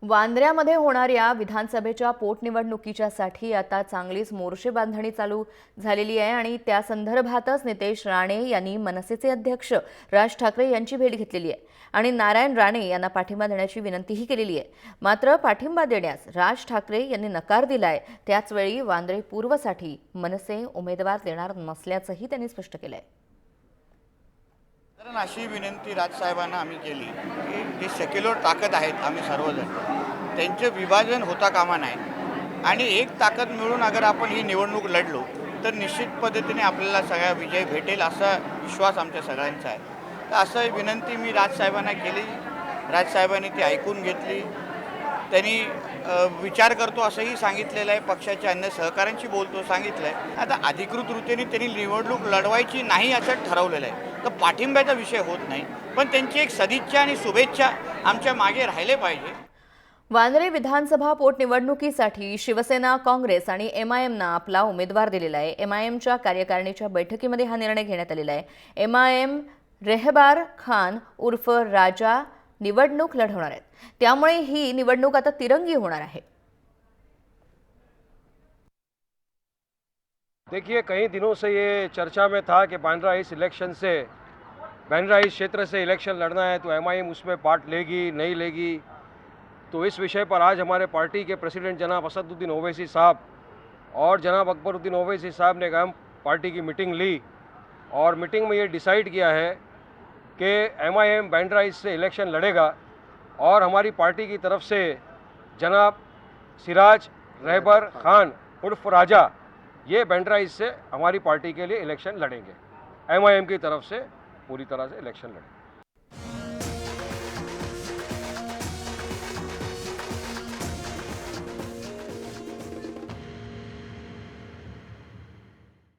वांद्र्यामध्ये होणाऱ्या विधानसभेच्या पोटनिवडणुकीच्यासाठी आता चांगलीच मोर्चे बांधणी चालू झालेली आहे आणि त्या संदर्भातच नितेश राणे यांनी मनसेचे अध्यक्ष राज ठाकरे यांची भेट घेतलेली आहे आणि नारायण राणे यांना पाठिंबा देण्याची विनंतीही केलेली आहे। मात्र पाठिंबा देण्यास राज ठाकरे यांनी नकार दिलाय। त्याचवेळी वांद्रे पूर्वसाठी मनसे उमेदवार देणार नसल्याचंही त्यांनी स्पष्ट केलंय। कारण अशी विनंती राजसाहेबांना आम्ही केली की जे सेक्युलर ताकद आहेत आम्ही सर्वजण त्यांचे विभाजन होता कामा नाही आणि एक ताकद मिळून अगर आपण ही निवडणूक लढलो तर निश्चित पद्धतीने आपल्याला सगळ्या विजय भेटेल असा विश्वास आमच्या सगळ्यांचा आहे। तर असं विनंती मी राजसाहेबांना केली, राजसाहेबांनी ती ऐकून घेतली। त्यांनी विचार करतो असंही सांगितलेलं आहे, पक्षाच्या अन्य सहकाऱ्यांशी बोलतो सांगितलं आहे। आता अधिकृत रीतीने त्यांनी निवडणूक लढवायची नाही असं ठरवलेलं आहे, तर पाठिंब्याचा विषय होत नाही, पण त्यांची एक सदिच्छा आणि शुभेच्छा आमच्या मागे राहिले पाहिजे। वांद्रे विधानसभा पोटनिवडणुकीसाठी शिवसेना, काँग्रेस आणि एमआयएमनं आपला उमेदवार दिलेला आहे। एमआयएमच्या कार्यकारिणीच्या बैठकीमध्ये हा निर्णय घेण्यात आलेला आहे। एमआयएम रेहबार खान उर्फ राजा निवडणूक लढवणार आहेत, त्यामुळे ही निवडणूक आता तिरंगी होणार आहे। देखिए, कई दिनों से ये चर्चा में था कि बांद्रा इस क्षेत्र से इलेक्शन लड़ना है तो एमआईएम उसमें पार्ट लेगी नहीं लेगी। तो इस विषय पर आज हमारे पार्टी के प्रेसिडेंट जनाब असदुद्दीन ओवैसी साहब और जनाब अकबरुद्दीन ओवैसी साहब ने अहम पार्टी की मीटिंग ली और मीटिंग में ये डिसाइड किया है कि एमआईएम बांद्रा ईस्ट से इलेक्शन लड़ेगा और हमारी पार्टी की तरफ से जनाब सिराज रहबर खान उर्फ राजा ये बांद्रा ईस्ट से हमारी पार्टी के लिए इलेक्शन लड़ेंगे। एमआईएम की तरफ से पूरी तरह से इलेक्शन लड़ेंगे।